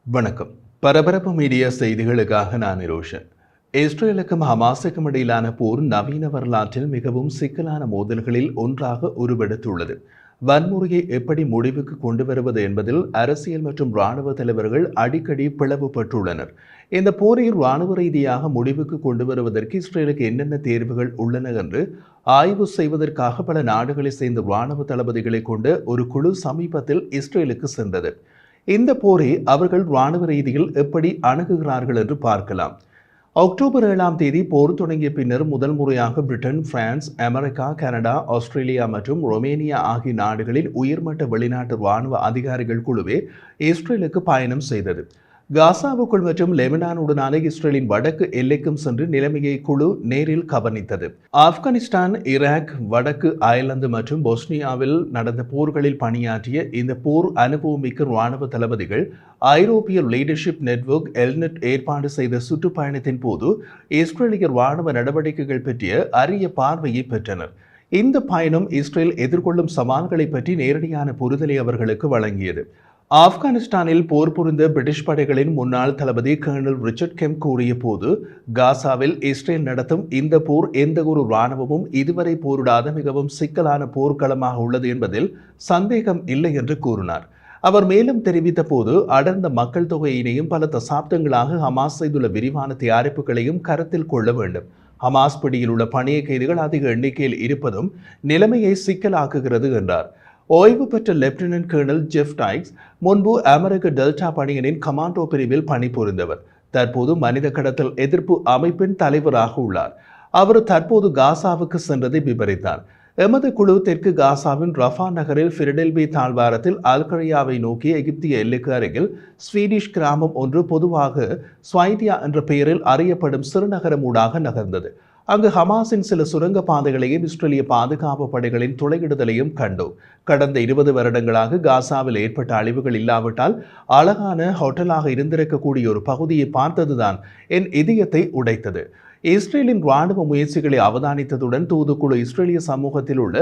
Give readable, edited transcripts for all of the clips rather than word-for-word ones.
வணக்கம். பரபரப்பு மீடியா செய்திகளுக்காக நான் நிரோஷன். இஸ்ரேலுக்கும் ஹமாஸுக்கும் இடையிலான போர் நவீன வரலாற்றில் மிகவும் சிக்கலான மோதல்களில் ஒன்றாக உருவெடுத்துள்ளது. வன்முறையை எப்படி முடிவுக்கு கொண்டு வருவது என்பதில் அரசியல் மற்றும் இராணுவ தலைவர்கள் அடிக்கடி பிளவுபட்டுள்ளனர். இந்த போரை இராணுவ ரீதியாக முடிவுக்கு கொண்டு வருவதற்கு இஸ்ரேலுக்கு என்னென்ன தேர்வுகள் உள்ளன என்று ஆய்வு செய்வதற்காக பல நாடுகளை சேர்ந்த இராணுவ தளபதிகளை கொண்ட ஒரு குழு சமீபத்தில் இஸ்ரேலுக்கு சென்றது. இந்த போரை அவர்கள் இராணுவ ரீதியில் எப்படி அணுகுகிறார்கள் என்று பார்க்கலாம். அக்டோபர் 7 போர் தொடங்கிய பின்னர் முதல் முறையாக Britain, France, America, Canada, Australia மற்றும் ரொமேனியா ஆகிய நாடுகளில் உயர்மட்ட வெளிநாட்டு இராணுவ அதிகாரிகள் குழுவே இஸ்ரேலுக்கு பயணம் செய்தது. காசாவுக்குள் மற்றும் லெபனானுடனான இஸ்ரேலின் வடக்கு எல்லைக்கும் சென்று நிலைமையை குழு நேரில் கவனித்தது. ஆப்கானிஸ்தான், ஈராக், வடக்கு அயர்லாந்து மற்றும் பொஸ்னியாவில் நடந்த போர்களில் பணியாற்றிய இந்த போர் அனுபவமிக்க இராணுவ தளபதிகள் ஐரோப்பிய லீடர்ஷிப் நெட்வொர்க் எல்நெட் ஏற்பாடு செய்த சுற்றுப்பயணத்தின் போது இஸ்ரேலிய இராணுவ நடவடிக்கைகள் பற்றிய அரிய பார்வையை பெற்றனர். இந்த பயணம் இஸ்ரேல் எதிர்கொள்ளும் சவால்களை பற்றி நேரடியான புரிதலை அவர்களுக்கு வழங்கியது. ஆப்கானிஸ்தானில் போர் புரிந்த பிரிட்டிஷ் படைகளின் முன்னாள் தளபதி கர்னல் ரிச்சர்ட் கெம்ப் கூறிய போது, காசாவில் இஸ்ரேல் நடத்தும் இந்த போர் எந்த ஒரு இராணுவமும் இதுவரை போரிடாத மிகவும் சிக்கலான போர்க்களமாக உள்ளது என்பதில் சந்தேகம் இல்லை என்று கூறினார். அவர் மேலும் தெரிவித்த போது, அடர்ந்த மக்கள் தொகையினையும் பல தசாப்தங்களாக ஹமாஸ் செய்துள்ள விரிவான தயாரிப்புகளையும் கருத்தில் கொள்ள வேண்டும். ஹமாஸ் பிடியில் உள்ள பணிய கைதிகள் அதிக எண்ணிக்கையில் இருப்பதும் நிலைமையை சிக்கலாக்குகிறது என்றார். ஓய்வு பெற்ற லெப்டினன்ட் கர்னல் ஜெஃப் டைக்ஸ் முன்பு அமெரிக்க டெல்டா படையினரின் கமாண்டோ பிரிவில் பணிபுரிந்தவர். தற்போது மனித கடத்தல் எதிர்ப்பு அமைப்பின் தலைவராக உள்ளார். அவர் தற்போது காசாவுக்கு சென்றதை விவரித்தார். எமது குழு தெற்கு காசாவின் ரஃபா நகரில் பிலடெல்பி தாழ்வாரத்தில் அல்கரியாவை நோக்கி எகிப்திய எல்லைக்கு அருகில் ஸ்வீடிஷ் கிராமம் ஒன்று பொதுவாக ஸ்வைடியா என்ற பெயரில் அறியப்படும் சிறுநகரம் ஊடாக நகர்ந்தது. அங்கு ஹமாஸின் சில சுரங்க பாதைகளையும் இஸ்ரேலிய பாதுகாப்பு படைகளின் துளையிடுதலையும் கண்டோம். கடந்த 20 வருடங்களாக காசாவில் ஏற்பட்ட அழிவுகள் இல்லாவிட்டால் அழகான ஹோட்டலாக இருந்திருக்கக்கூடிய ஒரு பகுதியை பார்த்ததுதான் என் இதயத்தை உடைத்தது. இஸ்ரேலின் இராணுவ முயற்சிகளை அவதானித்ததுடன் தூதுக்குழு இஸ்ரேலிய சமூகத்தில் உள்ள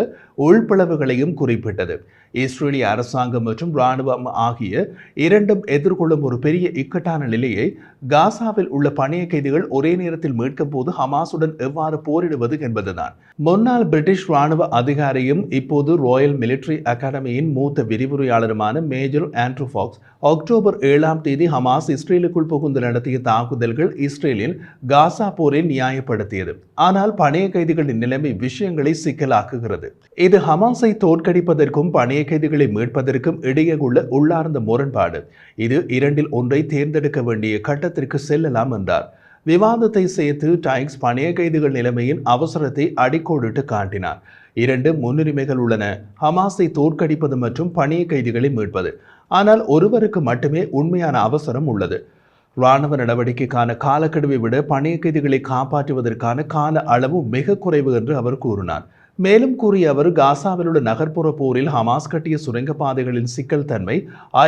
உள்பிளவுகளையும் குறிப்பிட்டது. இஸ்ரேலிய அரசாங்கம் மற்றும் இராணுவம் ஆகிய இரண்டும் எதிர்கொள்ளும் ஒரு பெரிய இக்கட்டான நிலையை காசாவில் உள்ள பணிய கைதிகள் ஒரே நேரத்தில் மீட்கும் போது ஹமாஸுடன் எவ்வாறு போரிடுவது என்பதுதான். முன்னாள் பிரிட்டிஷ் இராணுவ அதிகாரியும் இப்போது ராயல் மிலிட்டரி அகாடமியின் மூத்த விரிவுரையாளருமான major Andrew Fox October 7 Hamas இஸ்ரேலுக்குள் புகுந்து நடத்திய தாக்குதல்கள் இஸ்ரேலின் காசா போரில் நியாயப்படுத்தியது. ஆனால் பணைய கைதிகளின் நிலைமை விஷயங்களை சிக்கலாக்குகிறது. இது ஹமாஸை தோற்கடிப்பதற்கும் பணைய கைதிகளை மீட்பதற்கும் இடையே உள்ள உள்ளார்ந்த முரண்பாடு. இது இரண்டில் ஒன்றை தேர்ந்தெடுக்க வேண்டிய கட்டத்திற்கு செல்லலாம் என்றார். விவாதத்தை சேர்த்து டைக்ஸ் பணைய கைதிகள் நிலைமையின் அவசரத்தை அடிக்கோடிட்டு காட்டினார். 2 முன்னுரிமைகள் உள்ளன: ஹமாஸை தோற்கடிப்பது மற்றும் பணைய கைதிகளை மீட்பது. ஆனால் ஒருவருக்கு மட்டுமே உண்மையான அவசரம் உள்ளது. இராணுவ நடவடிக்கைக்கான காலக்கெடுவை விட பணைய கைதிகளை காப்பாற்றுவதற்கான கால அளவு மிக குறைவு என்று அவர் கூறினார். மேலும் கூறிய அவர், காசாவில் உள்ள நகர்ப்புற போரில் ஹமாஸ் கட்டிய சுரங்கப்பாதைகளின் சிக்கல் தன்மை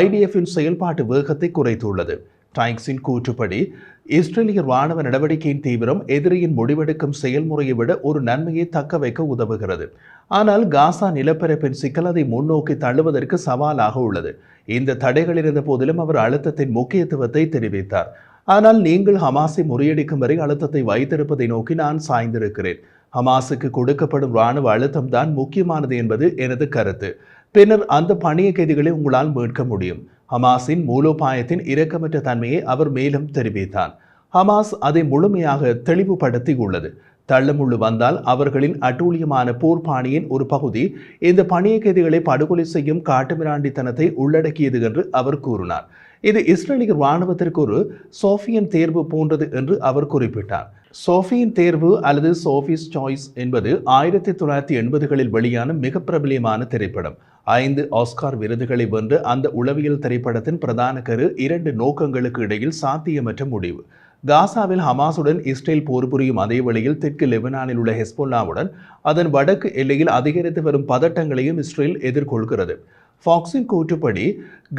ஐடிஎஃப்பின் செயல்பாட்டு வேகத்தை குறைத்துள்ளது. டைக்ஸின் கூற்றுப்படி, இஸ்ரேலிய இராணுவ நடவடிக்கையின் தீவிரம் எதிரியின் முடிவெடுக்கும் செயல்முறையை விட ஒரு நன்மையை தக்க வைக்க உதவுகிறது. ஆனால் காசா நிலப்பரப்பின் சிக்கல் அதை முன்னோக்கி தள்ளுவதற்கு சவாலாக உள்ளது. இந்த தடைகள் இருந்த போதிலும் அவர் அழுத்தத்தின் முக்கியத்துவத்தை தெரிவித்தார். ஆனால் நீங்கள் ஹமாஸை முறியடிக்கும் வரை அழுத்தத்தை வைத்திருப்பதை நோக்கி நான் சாய்ந்திருக்கிறேன். ஹமாஸுக்கு கொடுக்கப்படும் இராணுவ அழுத்தம் தான் முக்கியமானது என்பது எனது கருத்து. பின்னர் அந்த பணிய கைதிகளை உங்களால் மீட்க முடியும். ஹமாஸின் மூலோபாயத்தின் இரக்கமற்ற தன்மையை அவர் மேலும் தெரிவித்தார். ஹமாஸ் அதை முழுமையாக தெளிவுபடுத்தி உள்ளது. தள்ளமுள்ளு வந்தால் அவர்களின் அட்டூழியமான போர்ப்பாணியின் ஒரு பகுதி இந்த பணிய கைதிகளை படுகொலை செய்யும் காட்டுமிராண்டித்தனத்தை உள்ளடக்கியது என்று அவர் கூறினார். இது இஸ்ரேலிய இராணுவத்திற்கு ஒரு சோஃபியன் தேர்வு போன்றது என்று அவர் குறிப்பிட்டார். சோஃபியின் தேர்வு அல்லது சோஃபிஸ் சாய்ஸ் என்பது 1980களில் வெளியான மிக பிரபலியமான திரைப்படம். 5 ஆஸ்கார் விருதுகளை வென்ற அந்த உளவியல் திரைப்படத்தின் பிரதான கரு 2 நோக்கங்களுக்கு இடையில் சாத்தியமற்ற முடிவு. காசாவில் ஹமாஸுடன் இஸ்ரேல் போர் புரியும் அதே வேளையில் தெற்கு லெபனானில் உள்ள ஹெஸ்போல்லாவுடன் அதன் வடக்கு எல்லையில் அதிகரித்து வரும் பதட்டங்களையும் இஸ்ரேல் எதிர்கொள்கிறது. ஃபாக்ஸின் கூற்றுப்படி,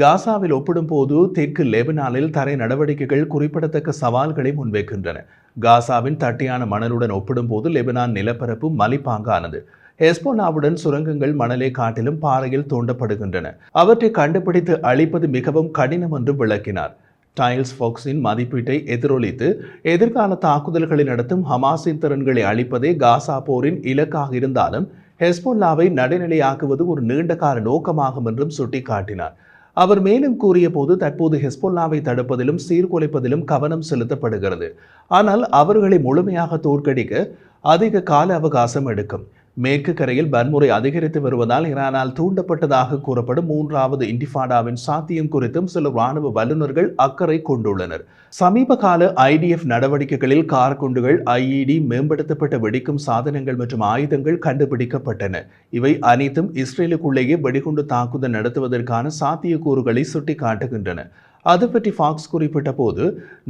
காசாவில் ஒப்பிடும் போது தெற்கு லெபனானில் தரை நடவடிக்கைகள் குறிப்பிடத்தக்க சவால்களை முன்வைக்கின்றன. காசாவின் தட்டையான மணலுடன் ஒப்பிடும் போது லெபனான் நிலப்பரப்பு மலிப்பாங்கானது. ஹெஸ்போலாவுடன் சுரங்கங்கள் மணலை காட்டிலும் பாறையில் தோண்டப்படுகின்றன. அவற்றை கண்டுபிடித்து அழிப்பது மிகவும் கடினம் என்று விளக்கினார். டைல்ஸ் ஃபாக்ஸின் மதிப்பீட்டை எதிரொலித்து எதிர்கால தாக்குதல்களை நடத்தும் ஹமாஸின் திறன்களை அழிப்பதே காசா போரின் இலக்காக இருந்தாலும் ஹெஸ்பொல்லாவை நடுநிலையாக்குவது ஒரு நீண்டகால நோக்கமாகும் என்றும் சுட்டிக்காட்டினார். அவர் மேலும் கூறிய போது, தற்போது ஹெஸ்பொல்லாவை தடுப்பதிலும் சீர்குலைப்பதிலும் கவனம் செலுத்தப்படுகிறது. ஆனால் அவர்களை முழுமையாக தோற்கடிக்க அதிக கால அவகாசம் எடுக்கும். மேற்கு கரையில் வன்முறை அதிகரித்து வருவதால் ஈரானால் தூண்டப்பட்டதாக கூறப்படும் 3வது இன்டிஃபாடாவின் சாத்தியம் குறித்தும் சில இராணுவ வல்லுநர்கள் அக்கறை கொண்டுள்ளனர். சமீப கால IDF நடவடிக்கைகளில் கார்குண்டுகள், IED, மேம்படுத்தப்பட்ட வெடிக்கும் சாதனங்கள் மற்றும் ஆயுதங்கள் கண்டுபிடிக்கப்பட்டன. இவை அனைத்தும் இஸ்ரேலுக்குள்ளேயே வெடிகுண்டு தாக்குதல் நடத்துவதற்கான சாத்தியக்கூறுகளை சுட்டிக்காட்டுகின்றன. அது பற்றி ஃபாக்ஸ் குறிப்பிட்ட போது,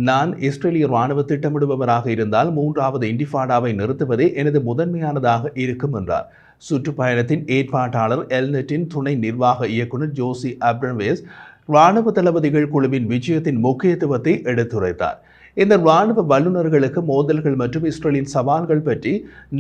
நான் இஸ்ரேலிய இராணுவ திட்டமிடுபவராக இருந்தால் 3வது இன்டிஃபாடாவை நிறுத்துவதே எனது முதன்மையானதாக இருக்கும் என்றார். சுற்றுப்பயணத்தின் ஏற்பாட்டாளர் எல்நெட்டின் துணை நிர்வாக இயக்குநர் ஜோசி அப்ரவேஸ் இராணுவ தளபதிகள் குழுவின் விஜயத்தின் முக்கியத்துவத்தை எடுத்துரைத்தார். இந்த இராணுவ வல்லுநர்களுக்கு மோதல்கள் மற்றும் இஸ்ரேலின் சவால்கள் பற்றி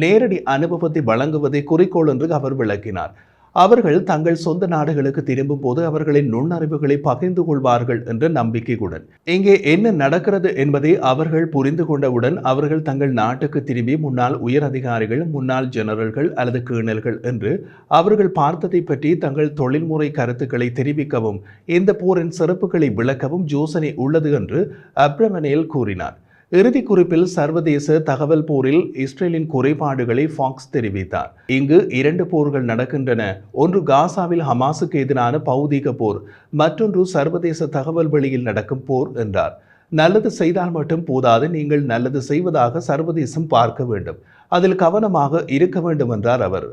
நேரடி அனுபவத்தை வழங்குவதை குறிக்கோள் என்று அவர் விளக்கினார். அவர்கள் தங்கள் சொந்த நாடுகளுக்கு திரும்பும் போது அவர்களின் நுண்ணறிவுகளை பகிர்ந்து கொள்வார்கள் என்ற நம்பிக்கையுடன் இங்கே என்ன நடக்கிறது என்பதை அவர்கள் புரிந்து கொண்டவுடன் அவர்கள் தங்கள் நாட்டுக்கு திரும்பி முன்னாள் உயர் அதிகாரிகள், முன்னாள் ஜெனரல்கள் அல்லது கேர்னல்கள் என்று அவர்கள் பார்த்ததை பற்றி தங்கள் தொழில்முறை கருத்துக்களை தெரிவிக்கவும் இந்த போரின் சிறப்புகளை விளக்கவும் யோசனை உள்ளது என்று அப்ரமனேல் கூறினார். இறுதி குறிப்பில் சர்வதேச தகவல் போரில் இஸ்ரேலின் குறைபாடுகளை ஃபாக்ஸ் தெரிவித்தார். இங்கு 2 போர்கள் நடக்கின்றன. ஒன்று காசாவில் ஹமாஸுக்கு எதிரான பௌதீக போர், மற்றொன்று சர்வதேச தகவல் வழியில் நடக்கும் போர் என்றார். நல்லது செய்தால் மட்டும் போதாது, நீங்கள் நல்லது செய்வதாக சர்வதேசம் பார்க்க வேண்டும், அதில் கவனமாக இருக்க வேண்டும் என்றார் அவர்.